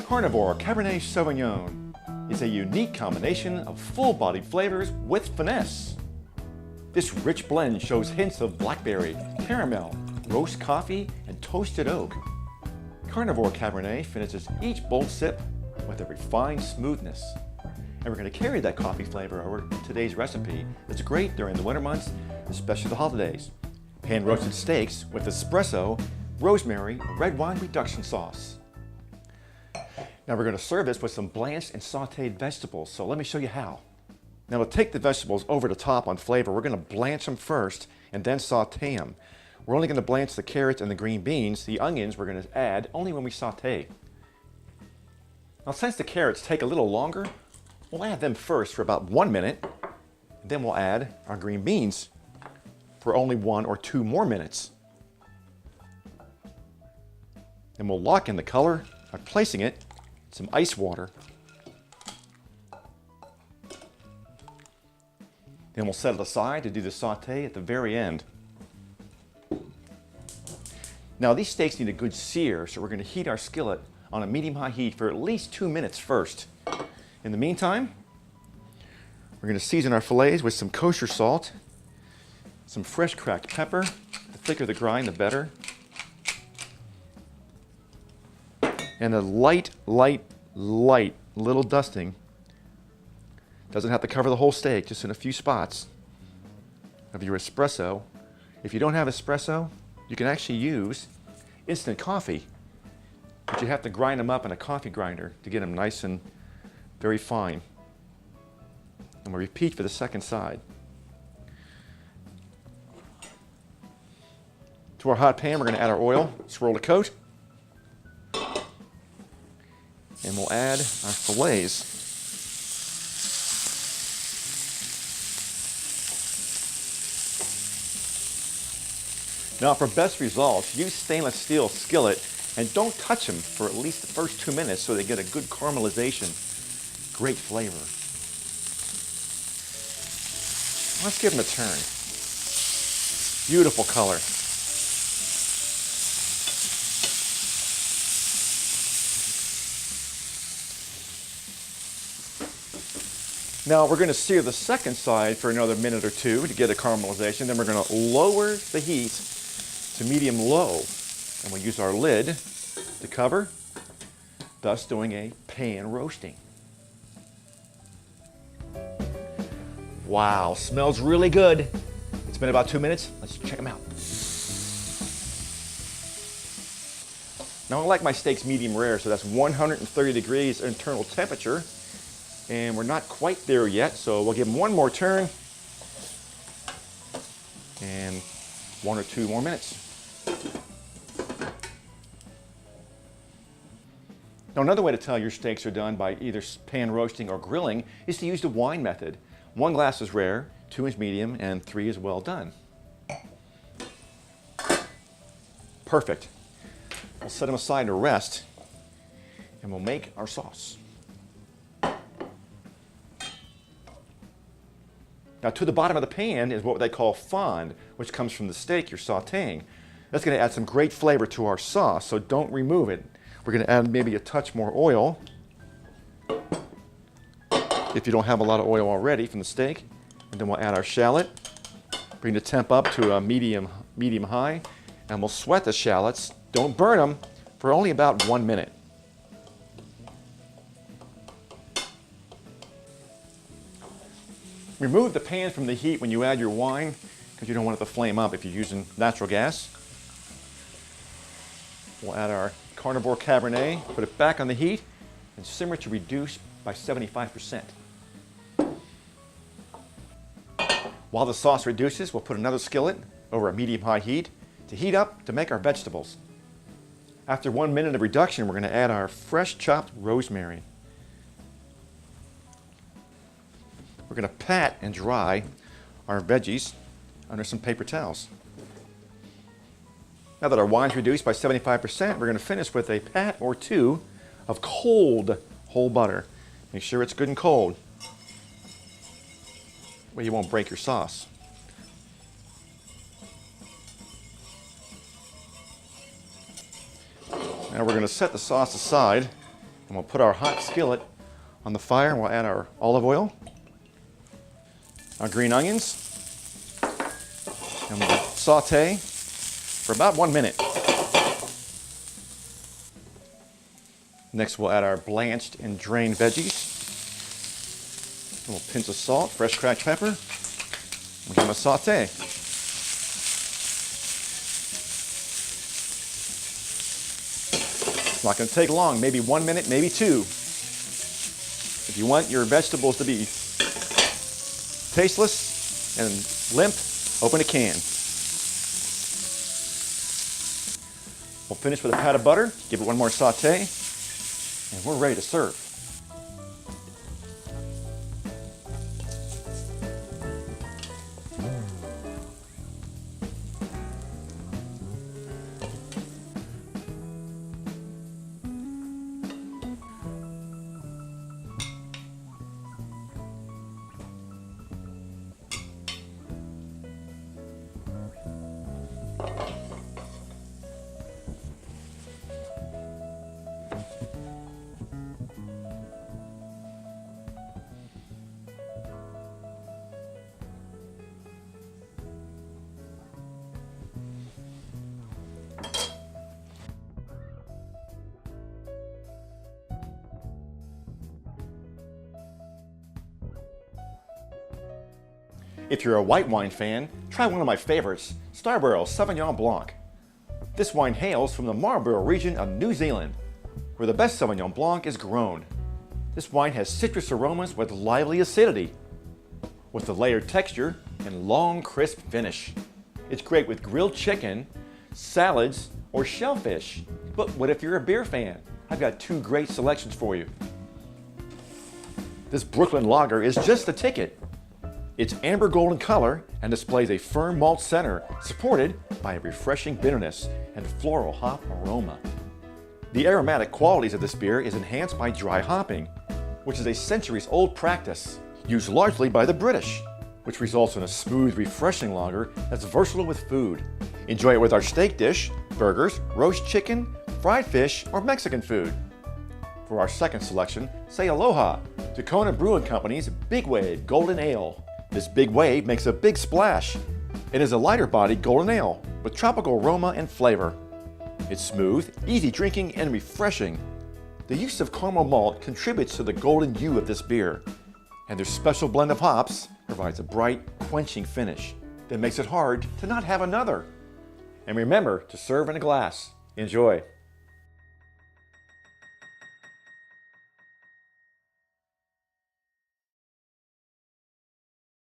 Carnivore Cabernet Sauvignon is a unique combination of full-bodied flavors with finesse. This rich blend shows hints of blackberry, caramel, roast coffee, and toasted oak. Carnivore Cabernet finishes each bold sip with a refined smoothness. And we're going to carry that coffee flavor over to today's recipe that's great during the winter months, especially the holidays. Pan-roasted steaks with Espresso Rosemary red wine reduction sauce. Now we're going to serve this with some blanched and sauteed vegetables, so let me show you how. Now to take the vegetables over the top on flavor, we're going to blanch them first and then saute them. We're only going to blanch the carrots and the green beans. The onions we're going to add only when we saute. Now since the carrots take a little longer, we'll add them first for about 1 minute, and then we'll add our green beans for only 1 or 2 more minutes. And we'll lock in the color by placing it in some ice water. Then we'll set it aside to do the saute at the very end. Now these steaks need a good sear, so we're going to heat our skillet on a medium-high heat for at least 2 minutes first. In the meantime, we're going to season our fillets with some kosher salt, some fresh cracked pepper. The thicker the grind, the better. And a light little dusting. Doesn't have to cover the whole steak, just in a few spots of your espresso. If you don't have espresso, you can actually use instant coffee, but you have to grind them up in a coffee grinder to get them nice and very fine. And we'll repeat for the second side. To our hot pan, we're going to add our oil, swirl the coat, and we'll add our fillets. Now for best results, use stainless steel skillet and don't touch them for at least the first 2 minutes so they get a good caramelization. Great flavor. Let's give them a turn. Beautiful color. Now we're going to sear the second side for another minute or 2 to get a caramelization. Then we're going to lower the heat to medium-low, and we'll use our lid to cover, thus doing a pan roasting. Wow, smells really good. It's been about 2 minutes. Let's check them out. Now I like my steaks medium rare, so that's 130 degrees internal temperature. And we're not quite there yet, so we'll give them one more turn and 1 or 2 more minutes. Now another way to tell your steaks are done by either pan roasting or grilling is to use the wine method. 1 glass is rare, 2 is medium, and 3 is well done. Perfect. We'll set them aside to rest, and we'll make our sauce. Now to the bottom of the pan is what they call fond, which comes from the steak you're sauteing. That's going to add some great flavor to our sauce, so don't remove it. We're going to add maybe a touch more oil, if you don't have a lot of oil already from the steak. And then we'll add our shallot, bring the temp up to a medium high, and we'll sweat the shallots. Don't burn them for only about 1 minute. Remove the pan from the heat when you add your wine because you don't want it to flame up if you're using natural gas. We'll add our Carnivore Cabernet, put it back on the heat, and simmer to reduce by 75%. While the sauce reduces, we'll put another skillet over a medium-high heat to heat up to make our vegetables. After 1 minute of reduction, we're going to add our fresh chopped rosemary. We're going to pat and dry our veggies under some paper towels. Now that our wine's reduced by 75%, we're going to finish with a pat or 2 of cold whole butter. Make sure it's good and cold, where you won't break your sauce. Now we're going to set the sauce aside And we'll put our hot skillet on the fire and we'll add our olive oil, our green onions, and we'll saute for about 1 minute. Next we'll add our blanched and drained veggies. A little pinch of salt, fresh cracked pepper. We'll give them a saute. It's not going to take long, maybe 1 minute, maybe 2. If you want your vegetables to be tasteless and limp, open a can. We'll finish with a pat of butter, give it one more saute, and we're ready to serve. If you're a white wine fan, try one of my favorites, Scarborough Sauvignon Blanc. This wine hails from the Marlborough region of New Zealand, where the best Sauvignon Blanc is grown. This wine has citrus aromas with lively acidity, with a layered texture and long, crisp finish. It's great with grilled chicken, salads, or shellfish. But what if you're a beer fan? I've got 2 great selections for you. This Brooklyn Lager is just the ticket. It's amber golden color and displays a firm malt center supported by a refreshing bitterness and floral hop aroma. The aromatic qualities of this beer is enhanced by dry hopping, which is a centuries-old practice used largely by the British, which results in a smooth, refreshing lager that's versatile with food. Enjoy it with our steak dish, burgers, roast chicken, fried fish, or Mexican food. For our second selection, say aloha to Kona Brewing Company's Big Wave Golden Ale. This Big Wave makes a big splash. It is a lighter-bodied golden ale with tropical aroma and flavor. It's smooth, easy drinking, and refreshing. The use of caramel malt contributes to the golden hue of this beer, and their special blend of hops provides a bright, quenching finish that makes it hard to not have another. And remember to serve in a glass. Enjoy.